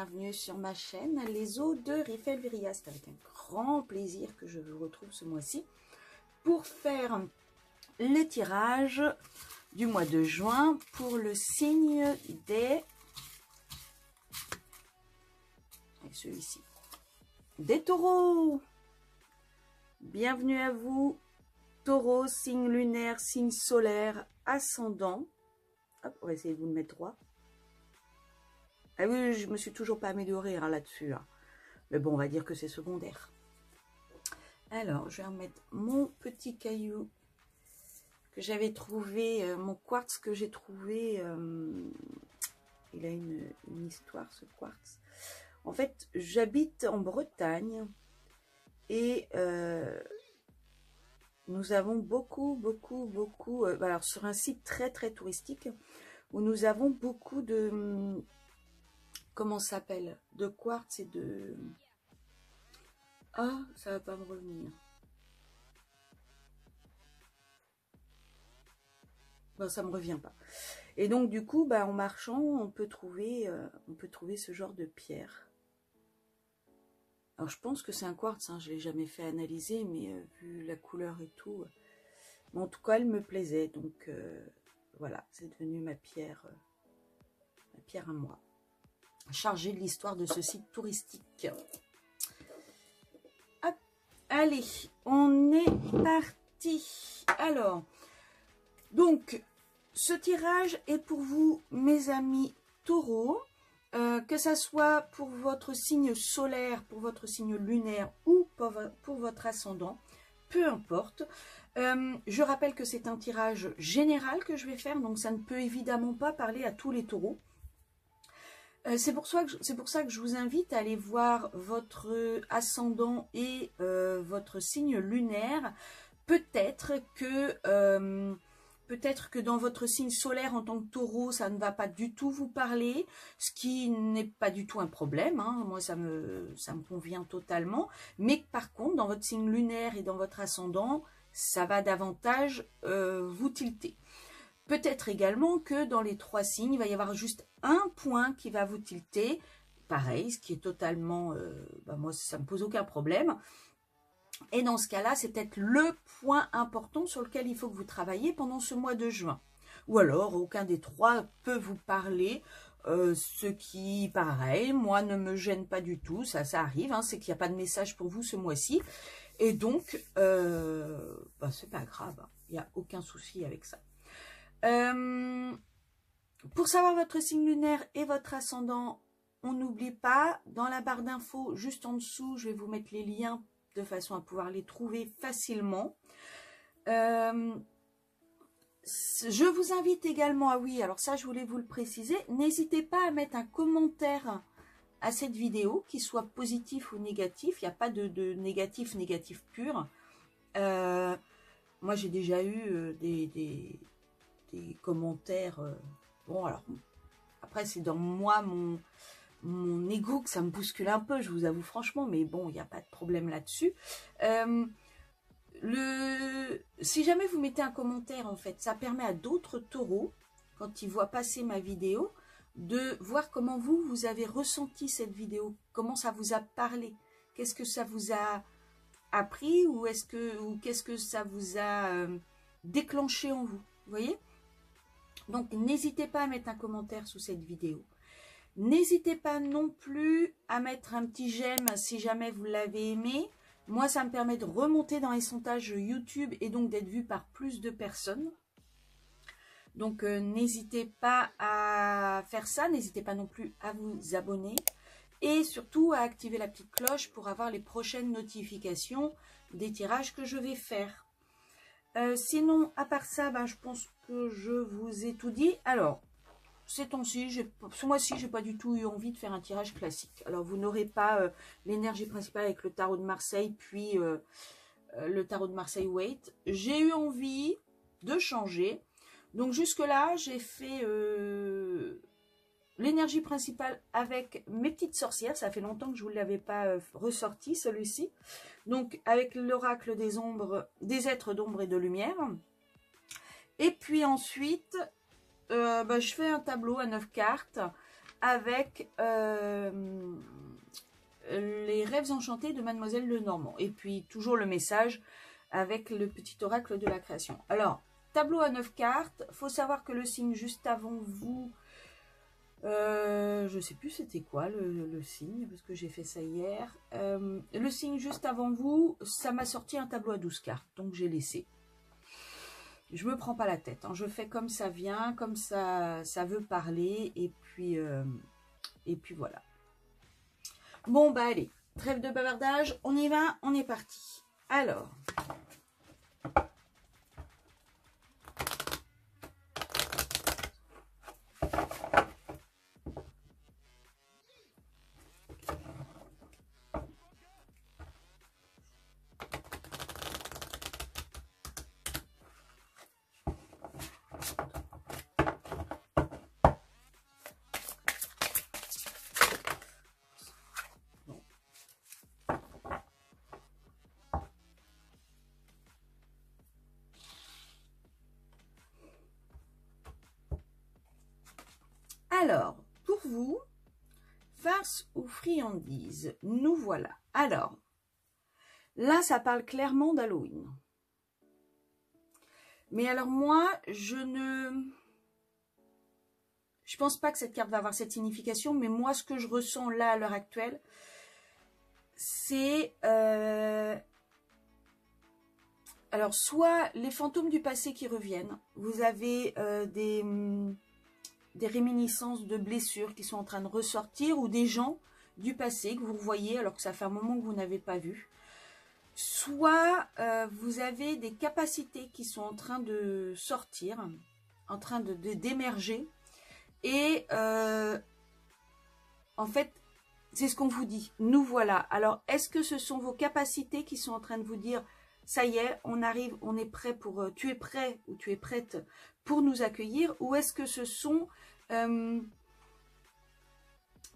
bienvenue sur ma chaîne Les Eaux de Riffelvirias. C'est avec un grand plaisir que je vous retrouve ce mois-ci pour faire le tirage du mois de juin pour le signe des... celui-ci, des taureaux. Bienvenue à vous, taureau, signe lunaire, signe solaire, ascendant. Hop, on va essayer de vous le mettre droit. Ah oui, je me suis toujours pas améliorée là-dessus. Mais bon, on va dire que c'est secondaire. Alors, je vais remettre mon petit caillou que j'avais trouvé, mon quartz que j'ai trouvé. Il a une histoire, ce quartz. En fait, j'habite en Bretagne et nous avons beaucoup, alors sur un site très touristique où nous avons beaucoup de, comment ça s'appelle, de quartz et de... Ah, ça va pas me revenir. Bon, ça me revient pas. Et donc du coup, bah, en marchant, on peut trouver ce genre de pierre. Alors je pense que c'est un quartz, hein, je l'ai jamais fait analyser, mais vu la couleur et tout, mais en tout cas elle me plaisait, donc voilà, c'est devenu ma pierre à moi, chargée de l'histoire de ce site touristique. Hop, allez, on est parti. Alors, donc ce tirage est pour vous, mes amis taureaux. Que ça soit pour votre signe solaire, pour votre signe lunaire ou pour votre ascendant, peu importe. Je rappelle que c'est un tirage général que je vais faire, donc ça ne peut évidemment pas parler à tous les taureaux. C'est pour ça que je vous invite à aller voir votre ascendant et votre signe lunaire. Peut-être que dans votre signe solaire en tant que taureau, ça ne va pas du tout vous parler, ce qui n'est pas du tout un problème, hein. Moi ça me convient totalement, mais par contre dans votre signe lunaire et dans votre ascendant, ça va davantage vous tilter. Peut-être également que dans les trois signes, il va y avoir juste un point qui va vous tilter, pareil, ce qui est totalement, moi ça ne me pose aucun problème. Et dans ce cas-là, c'est peut-être le point important sur lequel il faut que vous travaillez pendant ce mois de juin. Ou alors, aucun des trois peut vous parler, ce qui, pareil, moi, ne me gêne pas du tout. Ça arrive, hein, c'est qu'il n'y a pas de message pour vous ce mois-ci. Et donc, c'est pas grave, hein, il n'y a aucun souci avec ça. Pour savoir votre signe lunaire et votre ascendant, on n'oublie pas, dans la barre d'infos, juste en dessous, je vais vous mettre les liens de façon à pouvoir les trouver facilement. Je vous invite également, alors ça je voulais vous le préciser, n'hésitez pas à mettre un commentaire à cette vidéo, qu'il soit positif ou négatif, il n'y a pas de négatif pur. Moi j'ai déjà eu des commentaires, bon alors, après c'est dans moi, mon ego que ça me bouscule un peu, je vous avoue franchement, mais bon, il n'y a pas de problème là-dessus. Si jamais vous mettez un commentaire, en fait, ça permet à d'autres taureaux, quand ils voient passer ma vidéo, de voir comment vous avez ressenti cette vidéo, comment ça vous a parlé, qu'est-ce que ça vous a appris, ou qu'est-ce que ça vous a déclenché en vous, vous voyez? Donc, n'hésitez pas à mettre un commentaire sous cette vidéo. N'hésitez pas non plus à mettre un petit j'aime si jamais vous l'avez aimé. Moi, ça me permet de remonter dans les sondages YouTube et donc d'être vu par plus de personnes. Donc, n'hésitez pas à faire ça. N'hésitez pas non plus à vous abonner. Et surtout, à activer la petite cloche pour avoir les prochaines notifications des tirages que je vais faire. Sinon, à part ça, je pense que je vous ai tout dit. Alors... ce mois-ci, j'ai pas du tout eu envie de faire un tirage classique. Alors, vous n'aurez pas l'énergie principale avec le tarot de Marseille, puis le tarot de Marseille Waite. J'ai eu envie de changer. Donc, jusque-là, j'ai fait l'énergie principale avec mes petites sorcières. Ça fait longtemps que je ne vous l'avais pas ressorti, celui-ci. Donc, avec l'oracle des ombres, des êtres d'ombre et de lumière. Et puis ensuite... je fais un tableau à 9 cartes avec les rêves enchantés de Mademoiselle Lenormand. Et puis toujours le message avec le petit oracle de la création. Alors, tableau à 9 cartes. Il faut savoir que le signe juste avant vous, je sais plus c'était quoi le signe, parce que j'ai fait ça hier. Le signe juste avant vous, ça m'a sorti un tableau à 12 cartes, donc j'ai laissé. Je me prends pas la tête, hein. Je fais comme ça vient, comme ça veut parler, et puis voilà. Bon, bah allez, trêve de bavardage, on y va, on est parti. Alors, pour vous, farce ou friandise, nous voilà. Alors, là, ça parle clairement d'Halloween. Mais alors moi, je pense pas que cette carte va avoir cette signification, mais moi, ce que je ressens là, à l'heure actuelle, c'est... alors, soit les fantômes du passé qui reviennent, vous avez des réminiscences de blessures qui sont en train de ressortir, ou des gens du passé que vous voyez alors que ça fait un moment que vous n'avez pas vu. Soit vous avez des capacités qui sont en train de sortir, en train d'émerger, et en fait, c'est ce qu'on vous dit, nous voilà. Alors, est-ce que ce sont vos capacités qui sont en train de vous dire, ça y est, on arrive, on est prêt pour, tu es prêt ou tu es prête pour nous accueillir, ou est-ce que ce sont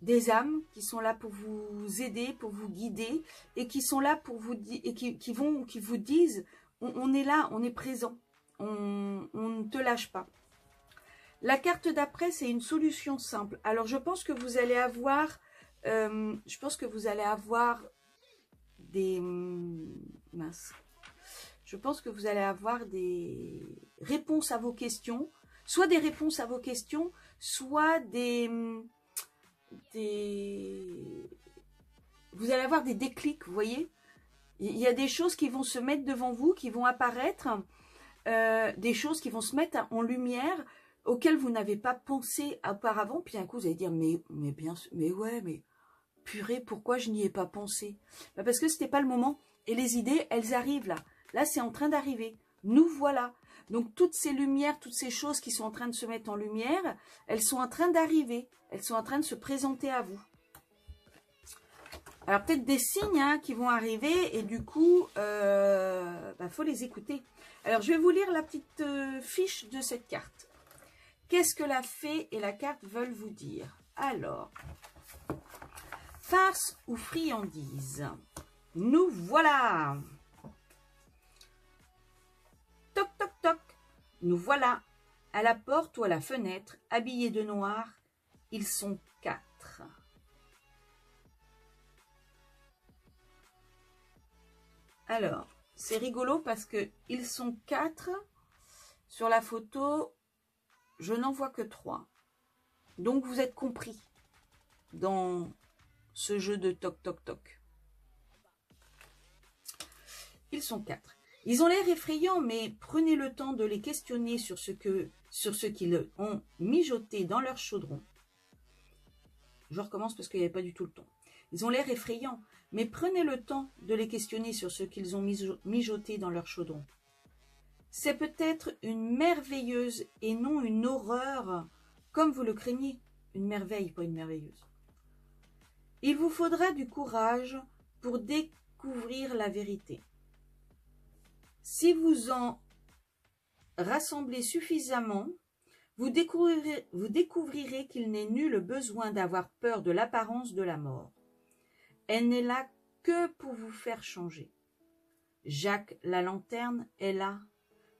des âmes qui sont là pour vous aider, pour vous guider, et qui sont là pour vous dire, et qui vous disent, on est là, on est présent, on ne te lâche pas. La carte d'après, c'est une solution simple. Alors, je pense que vous allez avoir, des mince. Je pense que vous allez avoir des réponses à vos questions, soit des réponses à vos questions, soit vous allez avoir des déclics, vous voyez. Il y a des choses qui vont se mettre devant vous, qui vont apparaître, des choses qui vont se mettre en lumière, auxquelles vous n'avez pas pensé auparavant. Puis un coup, vous allez dire, mais purée, pourquoi je n'y ai pas pensé? Parce que c'était pas le moment. Et les idées, elles arrivent là. Là, c'est en train d'arriver. Nous voilà. Donc, toutes ces lumières, toutes ces choses qui sont en train de se mettre en lumière, elles sont en train d'arriver. Elles sont en train de se présenter à vous. Alors, peut-être des signes qui vont arriver et du coup, faut les écouter. Alors, je vais vous lire la petite fiche de cette carte. Qu'est-ce que la fée et la carte veulent vous dire? Alors, farce ou friandise? Nous voilà. Toc, toc, toc. Nous voilà. À la porte ou à la fenêtre, habillés de noir, ils sont 4. Alors, c'est rigolo parce que ils sont 4. Sur la photo, je n'en vois que 3. Donc, vous êtes compris dans ce jeu de toc, toc, toc. Ils sont 4. Ils ont l'air effrayants, mais prenez le temps de les questionner sur ce qu'ils ont mijoté dans leur chaudron. Je recommence parce qu'il n'y avait pas du tout le temps. Ils ont l'air effrayants, mais prenez le temps de les questionner sur ce qu'ils ont mijoté dans leur chaudron. C'est peut-être une merveilleuse et non une horreur, comme vous le craignez. Une merveille, pas une merveilleuse. Il vous faudra du courage pour découvrir la vérité. Si vous en rassemblez suffisamment, vous découvrirez qu'il n'est nul besoin d'avoir peur de l'apparence de la mort. Elle n'est là que pour vous faire changer. Jacques la lanterne est là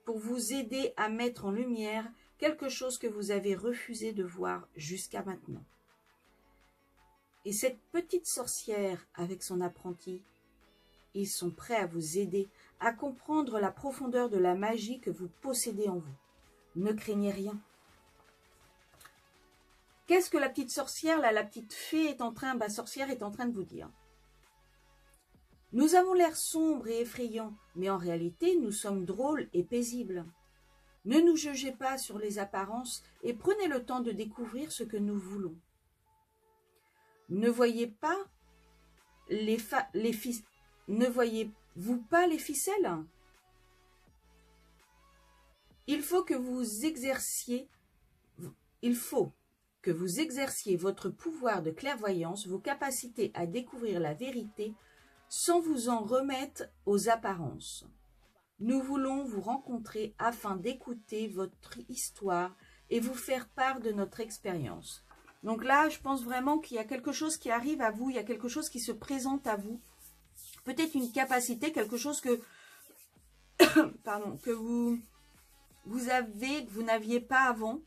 pour vous aider à mettre en lumière quelque chose que vous avez refusé de voir jusqu'à maintenant. Et cette petite sorcière avec son apprenti, ils sont prêts à vous aider à comprendre la profondeur de la magie que vous possédez en vous. Ne craignez rien. Qu'est-ce que la petite sorcière, là, la petite fée sorcière est en train de vous dire? Nous avons l'air sombre et effrayant, mais en réalité, nous sommes drôles et paisibles. Ne nous jugez pas sur les apparences et prenez le temps de découvrir ce que nous voulons. Ne voyez-vous pas les ficelles? Il faut que vous exerciez votre pouvoir de clairvoyance, vos capacités à découvrir la vérité sans vous en remettre aux apparences. Nous voulons vous rencontrer afin d'écouter votre histoire et vous faire part de notre expérience. Donc là, je pense vraiment qu'il y a quelque chose qui arrive à vous, il y a quelque chose qui se présente à vous. Peut-être une capacité, quelque chose que, que vous n'aviez pas avant.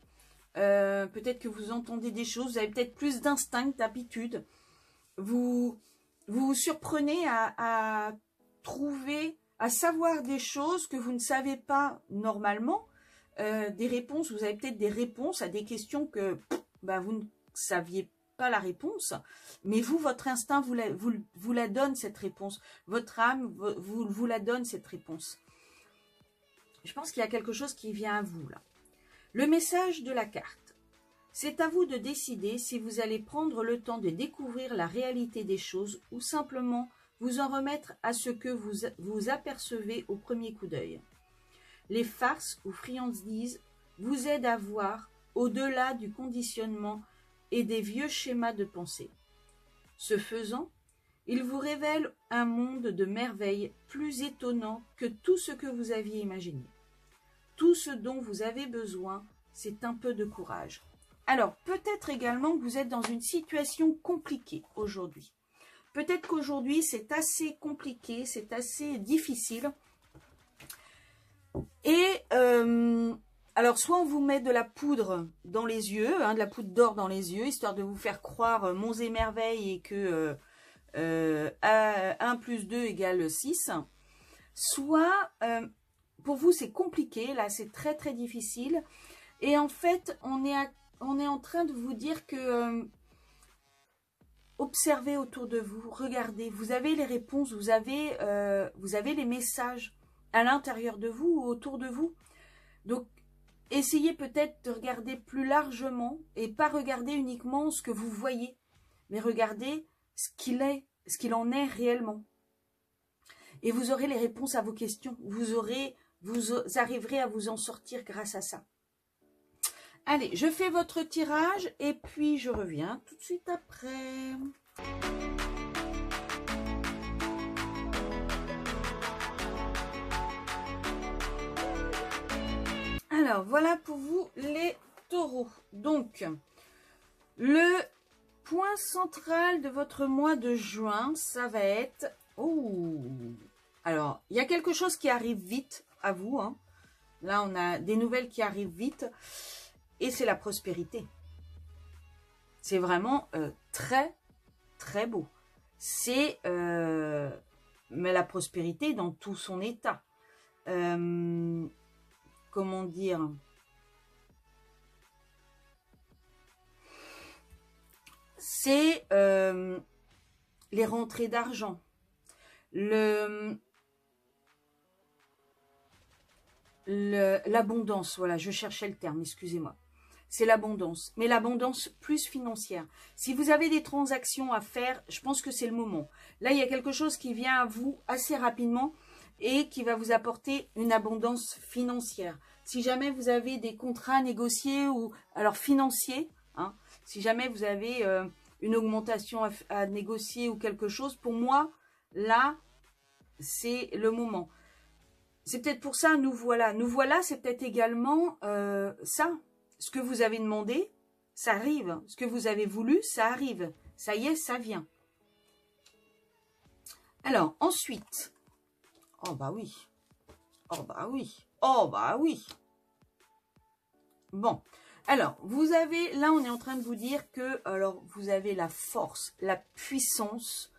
Peut-être que vous entendez des choses, vous avez peut-être plus d'instinct, d'habitude. Vous vous surprenez à trouver, à savoir des choses que vous ne savez pas normalement. Des réponses, vous avez peut-être des réponses à des questions que vous ne saviez pas la réponse. Mais vous, votre instinct vous la donne cette réponse. Votre âme vous la donne cette réponse. Je pense qu'il y a quelque chose qui vient à vous là. Le message de la carte. C'est à vous de décider si vous allez prendre le temps de découvrir la réalité des choses ou simplement vous en remettre à ce que vous apercevez au premier coup d'œil. Les farces ou friandises vous aident à voir au-delà du conditionnement et des vieux schémas de pensée. Ce faisant, ils vous révèlent un monde de merveilles plus étonnant que tout ce que vous aviez imaginé. Tout ce dont vous avez besoin, c'est un peu de courage. Alors, peut-être également que vous êtes dans une situation compliquée aujourd'hui. Peut-être qu'aujourd'hui, c'est assez compliqué, c'est assez difficile. Et, alors, soit on vous met de la poudre dans les yeux, de la poudre d'or dans les yeux, histoire de vous faire croire monts et merveilles et que 1 plus 2 égale 6. Soit, pour vous, c'est compliqué, là, c'est très, très difficile. Et en fait, on est en train de vous dire que observez autour de vous, regardez, vous avez les réponses, vous avez les messages à l'intérieur de vous ou autour de vous. Donc, essayez peut-être de regarder plus largement et pas regarder uniquement ce que vous voyez, mais regardez ce qu'il en est réellement. Et vous aurez les réponses à vos questions. Vous arriverez à vous en sortir grâce à ça. Allez, je fais votre tirage et puis je reviens tout de suite après. Alors, voilà pour vous les taureaux. Donc, le point central de votre mois de juin, ça va être... Oh, alors, il y a quelque chose qui arrive vite à vous. Là, on a des nouvelles qui arrivent vite. Et c'est la prospérité. C'est vraiment très, très beau. C'est mais la prospérité dans tout son état. Comment dire? C'est les rentrées d'argent. L'abondance, voilà, je cherchais le terme, excusez-moi. C'est l'abondance, mais l'abondance plus financière. Si vous avez des transactions à faire, je pense que c'est le moment. Là, il y a quelque chose qui vient à vous assez rapidement et qui va vous apporter une abondance financière. Si jamais vous avez des contrats négociés ou alors financiers, si jamais vous avez une augmentation à négocier ou quelque chose, pour moi, là, c'est le moment. C'est peut-être pour ça, nous voilà. Nous voilà, c'est peut-être également ça. Ce que vous avez demandé, ça arrive. Ce que vous avez voulu, ça arrive. Ça y est, ça vient. Alors, ensuite. Oh bah oui. Oh bah oui. Oh bah oui. Bon. Alors, vous avez, là on est en train de vous dire que, alors vous avez la force, la puissance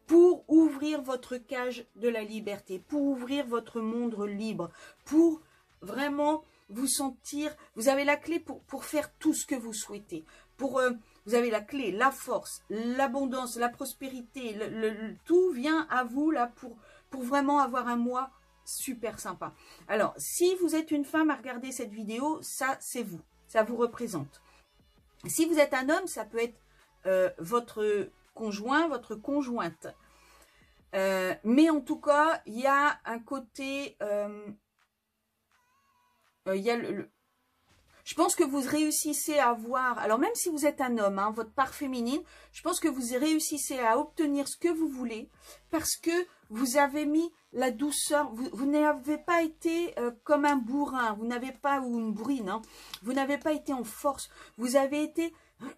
pour ouvrir votre cage de la liberté, pour ouvrir votre monde libre, pour vraiment vous sentir, vous avez la clé pour faire tout ce que vous souhaitez. Vous avez la clé, la force, l'abondance, la prospérité, tout vient à vous là pour vraiment avoir un mois super sympa. Alors, si vous êtes une femme à regarder cette vidéo, ça c'est vous, ça vous représente. Si vous êtes un homme, ça peut être votre conjoint, votre conjointe. Mais en tout cas, il y a un côté... il y a je pense que vous réussissez à avoir... Alors même si vous êtes un homme, hein, votre part féminine, je pense que vous réussissez à obtenir ce que vous voulez parce que vous avez mis la douceur. Vous n'avez pas été comme un bourrin, vous n'avez pas, ou une bourrine, hein, vous n'avez pas été en force. Vous avez été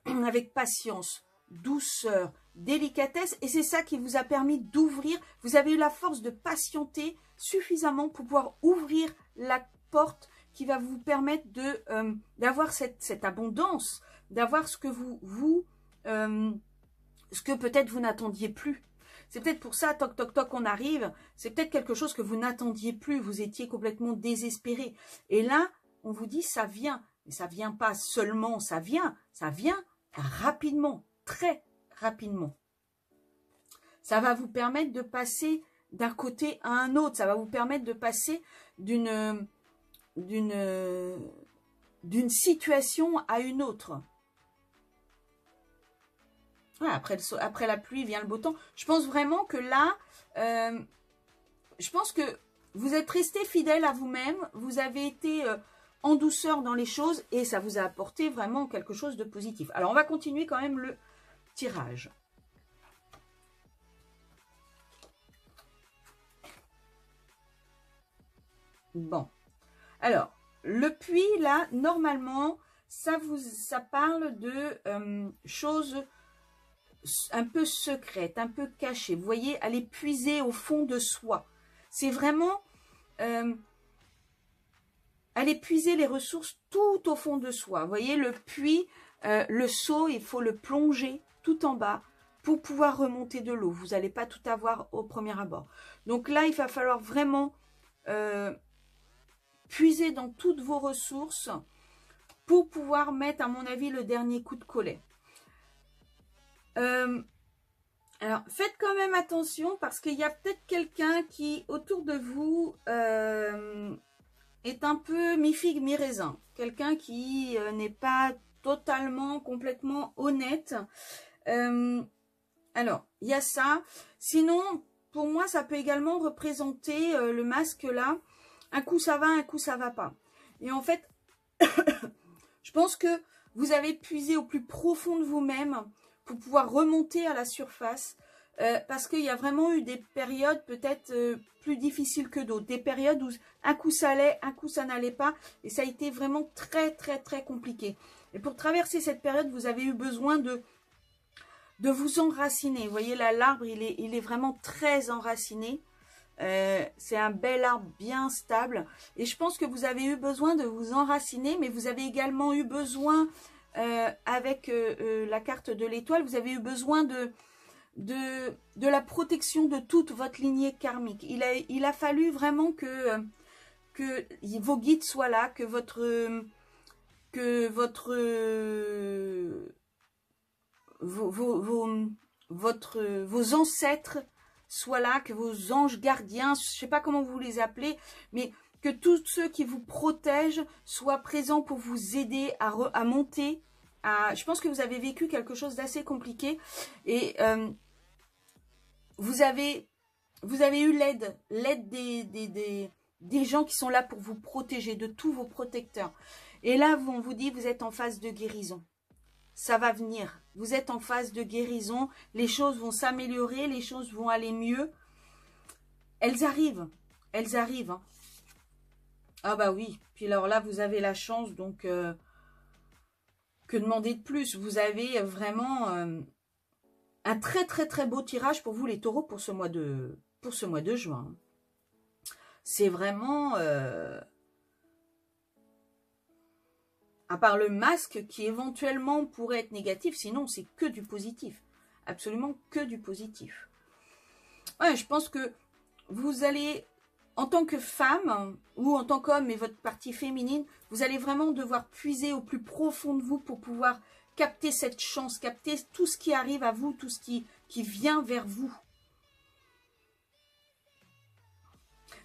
avec patience, douceur, délicatesse, et c'est ça qui vous a permis d'ouvrir. Vous avez eu la force de patienter suffisamment pour pouvoir ouvrir la porte qui va vous permettre d'avoir cette abondance, d'avoir ce que ce que peut-être vous n'attendiez plus. C'est peut-être pour ça, toc toc toc, on arrive, c'est peut-être quelque chose que vous n'attendiez plus, vous étiez complètement désespéré. Et là, on vous dit ça vient, mais ça vient pas seulement, ça vient rapidement, très rapidement. Ça va vous permettre de passer d'un côté à un autre, ça va vous permettre de passer d'une situation à une autre. Voilà, après la pluie vient le beau temps. Je pense vraiment que là, je pense que vous êtes resté fidèle à vous-même, vous avez été en douceur dans les choses et ça vous a apporté vraiment quelque chose de positif. Alors, on va continuer quand même le tirage. Bon. Alors, le puits, là, normalement, ça parle de choses un peu secrètes, un peu cachées. Vous voyez, aller puiser au fond de soi. C'est vraiment aller puiser les ressources tout au fond de soi. Vous voyez, le puits, le seau, il faut le plonger tout en bas pour pouvoir remonter de l'eau. Vous n'allez pas tout avoir au premier abord. Donc là, il va falloir vraiment... puiser dans toutes vos ressources pour pouvoir mettre, à mon avis, le dernier coup de collet. Alors, faites quand même attention parce qu'il y a peut-être quelqu'un qui, autour de vous, est un peu mi-figue, mi-raisin. Quelqu'un qui n'est pas totalement, complètement honnête. Alors, il y a ça. Sinon, pour moi, ça peut également représenter le masque là. Un coup ça va, un coup ça va pas. Et en fait, je pense que vous avez puisé au plus profond de vous-même pour pouvoir remonter à la surface. Parce qu'il y a vraiment eu des périodes peut-être plus difficiles que d'autres. Des périodes où un coup ça allait, un coup ça n'allait pas. Et ça a été vraiment très très très compliqué. Et pour traverser cette période, vous avez eu besoin de vous enraciner. Vous voyez là, l'arbre, il est vraiment très enraciné. C'est un bel arbre bien stable et je pense que vous avez eu besoin de vous enraciner, mais vous avez également eu besoin avec la carte de l'étoile, vous avez eu besoin de la protection de toute votre lignée karmique. Il a fallu vraiment que vos guides soient là, que vos ancêtres soient là, que vos anges gardiens, je ne sais pas comment vous les appelez, mais que tous ceux qui vous protègent soient présents pour vous aider à monter. Je pense que vous avez vécu quelque chose d'assez compliqué et vous avez eu l'aide des gens qui sont là pour vous protéger, de tous vos protecteurs. Et là, on vous dit, vous êtes en phase de guérison. Ça va venir. Vous êtes en phase de guérison. Les choses vont s'améliorer. Les choses vont aller mieux. Elles arrivent. Elles arrivent. Hein. Ah bah oui. Puis alors là, vous avez la chance. Donc, que demander de plus? Vous avez vraiment un très très très beau tirage pour vous les taureaux pour ce mois de juin. C'est vraiment... À part le masque qui éventuellement pourrait être négatif, sinon c'est que du positif. Absolument que du positif. Ouais, je pense que vous allez, en tant que femme ou en tant qu'homme et votre partie féminine, vous allez vraiment devoir puiser au plus profond de vous pour pouvoir capter cette chance, capter tout ce qui arrive à vous, tout ce qui vient vers vous.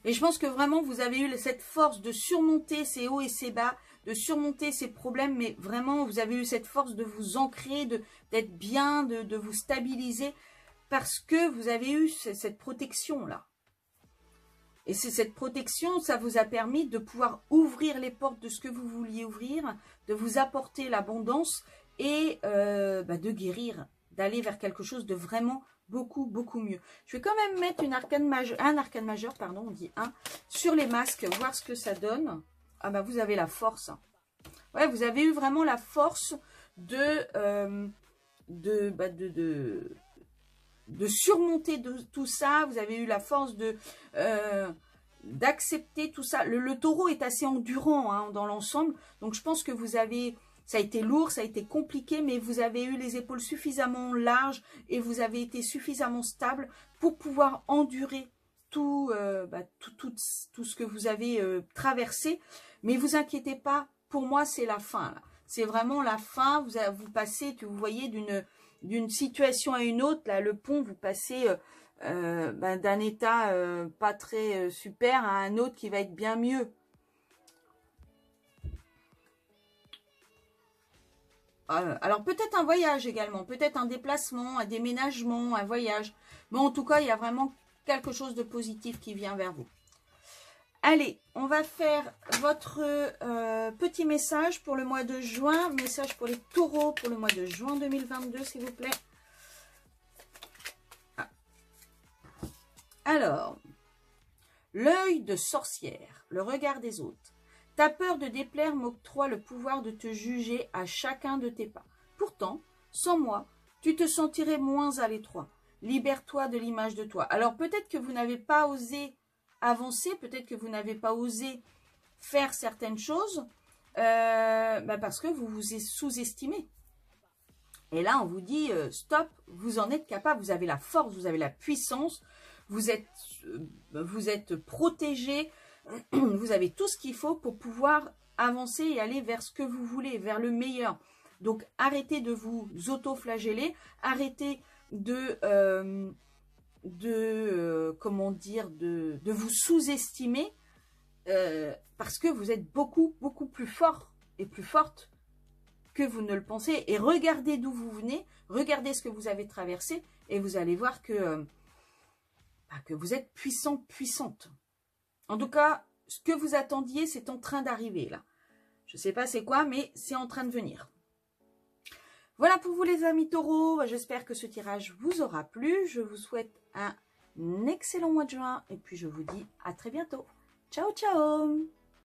Et je pense que vraiment vous avez eu cette force de surmonter ces hauts et ces bas, de surmonter ces problèmes, mais vraiment vous avez eu cette force de vous ancrer, d'être bien, de vous stabiliser, parce que vous avez eu cette protection-là. Et c'est cette protection, ça vous a permis de pouvoir ouvrir les portes de ce que vous vouliez ouvrir, de vous apporter l'abondance et de guérir, d'aller vers quelque chose de vraiment beaucoup, beaucoup mieux. Je vais quand même mettre un arcane majeur, pardon, on dit un, sur les masques, voir ce que ça donne. Ah bah vous avez la force. Ouais, vous avez eu vraiment la force de surmonter tout ça. Vous avez eu la force d'accepter tout ça. Le taureau est assez endurant hein, dans l'ensemble. Donc je pense que vous avez... Ça a été lourd, ça a été compliqué, mais vous avez eu les épaules suffisamment larges et vous avez été suffisamment stable pour pouvoir endurer tout ce que vous avez traversé. Mais vous inquiétez pas, pour moi c'est la fin. C'est vraiment la fin. Vous passez, vous voyez, d'une situation à une autre. Là, le pont, vous passez d'un état pas très super à un autre qui va être bien mieux. Alors peut-être un voyage également, peut-être un déplacement, un déménagement, un voyage. Mais en tout cas, il y a vraiment quelque chose de positif qui vient vers vous. Allez, on va faire votre petit message pour le mois de juin. Message pour les taureaux pour le mois de juin 2022, s'il vous plaît. Ah. Alors, l'œil de sorcière, le regard des autres. Ta peur de déplaire m'octroie le pouvoir de te juger à chacun de tes pas. Pourtant, sans moi, tu te sentirais moins à l'étroit. Libère-toi de l'image de toi. Alors peut-être que vous n'avez pas osé avancer, peut-être que vous n'avez pas osé faire certaines choses parce que vous vous sous-estimez. Et là, on vous dit stop, vous en êtes capable, vous avez la force, vous avez la puissance, vous êtes protégé. Vous avez tout ce qu'il faut pour pouvoir avancer et aller vers ce que vous voulez, vers le meilleur. Donc, arrêtez de vous auto-flageller, arrêtez de vous sous-estimer parce que vous êtes beaucoup, beaucoup plus fort et plus forte que vous ne le pensez. Et regardez d'où vous venez, regardez ce que vous avez traversé et vous allez voir que vous êtes puissant, puissante. En tout cas, ce que vous attendiez, c'est en train d'arriver là. Je ne sais pas c'est quoi, mais c'est en train de venir. Voilà pour vous les amis taureaux. J'espère que ce tirage vous aura plu. Je vous souhaite un excellent mois de juin. Et puis je vous dis à très bientôt. Ciao, ciao!